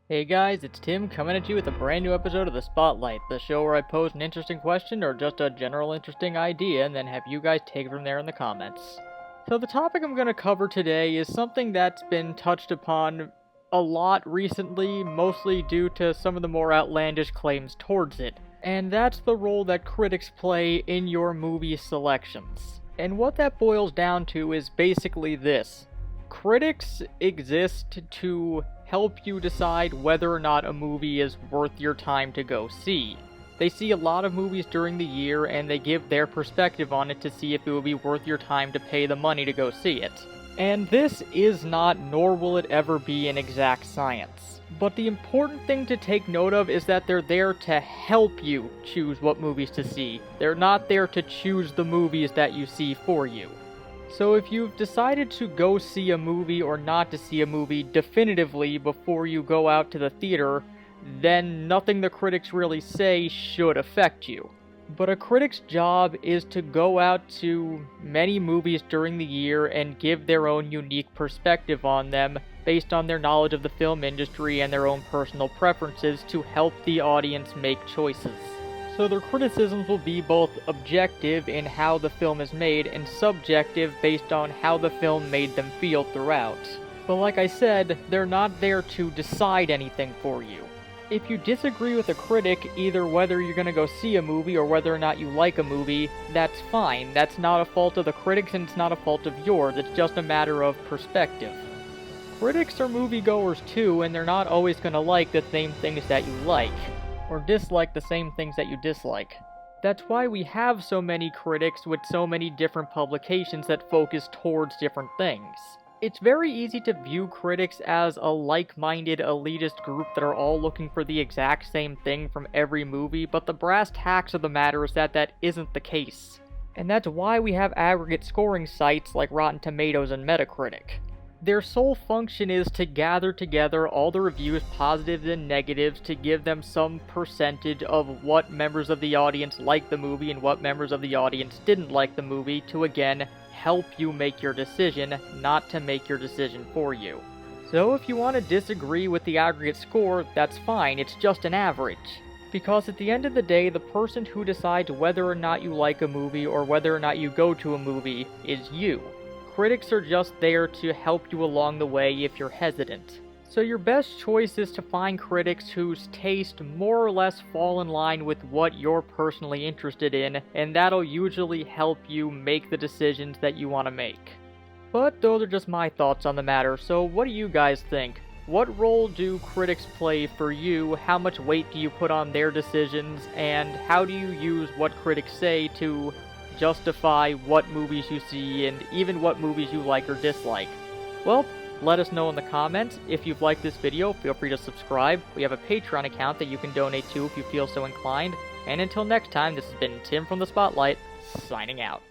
Hey guys, it's Tim coming at you with a brand new episode of The Spotlight, the show where I pose an interesting question or just a general interesting idea and then have you guys take it from there in the comments. So the topic I'm going to cover today is something that's been touched upon a lot recently, mostly due to some of the more outlandish claims towards it, and that's the role that critics play in your movie selections. And what that boils down to is basically this. Critics exist to help you decide whether or not a movie is worth your time to go see. They see a lot of movies during the year and they give their perspective on it to see if it would be worth your time to pay the money to go see it. And this is not, nor will it ever be, an exact science. But the important thing to take note of is that they're there to help you choose what movies to see. They're not there to choose the movies that you see for you. So if you've decided to go see a movie or not to see a movie definitively before you go out to the theater, then nothing the critics really say should affect you. But a critic's job is to go out to many movies during the year and give their own unique perspective on them based on their knowledge of the film industry and their own personal preferences to help the audience make choices. So their criticisms will be both objective in how the film is made and subjective based on how the film made them feel throughout. But like I said, they're not there to decide anything for you. If you disagree with a critic, either whether you're going to go see a movie or whether or not you like a movie, that's fine. That's not a fault of the critics and it's not a fault of yours. It's just a matter of perspective. Critics are moviegoers too, and they're not always going to like the same things that you like, or dislike the same things that you dislike. That's why we have so many critics with so many different publications that focus towards different things. It's very easy to view critics as a like-minded elitist group that are all looking for the exact same thing from every movie, but the brass tacks of the matter is that isn't the case. And that's why we have aggregate scoring sites like Rotten Tomatoes and Metacritic. Their sole function is to gather together all the reviews, positives and negatives, to give them some percentage of what members of the audience liked the movie and what members of the audience didn't like the movie to, again, help you make your decision, not to make your decision for you. So if you want to disagree with the aggregate score, that's fine, it's just an average. Because at the end of the day, the person who decides whether or not you like a movie or whether or not you go to a movie is you. Critics are just there to help you along the way if you're hesitant. So your best choice is to find critics whose taste more or less fall in line with what you're personally interested in, and that'll usually help you make the decisions that you want to make. But those are just my thoughts on the matter, so what do you guys think? What role do critics play for you? How much weight do you put on their decisions? And how do you use what critics say to justify what movies you see and even what movies you like or dislike? Well, let us know in the comments. If you've liked this video, feel free to subscribe. We have a Patreon account that you can donate to if you feel so inclined. And until next time, this has been Tim from The Spotlight, signing out.